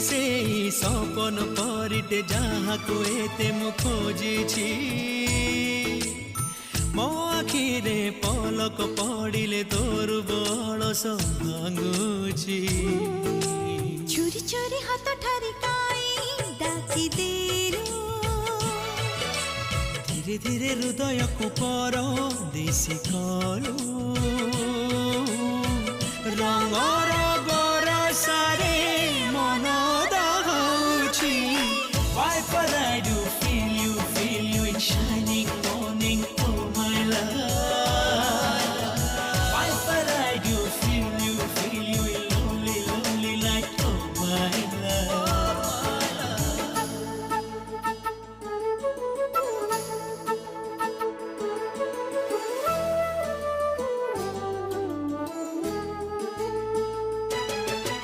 से सपन परिटे जहाँ को एते मु खोजी मो आखिरे पलक पड़िले तोर बड़स भांगुची चोरी चोरी हाथ ठारी काई डाकी देलु धीरे धीरे हृदय को पर देसी कलु रंगर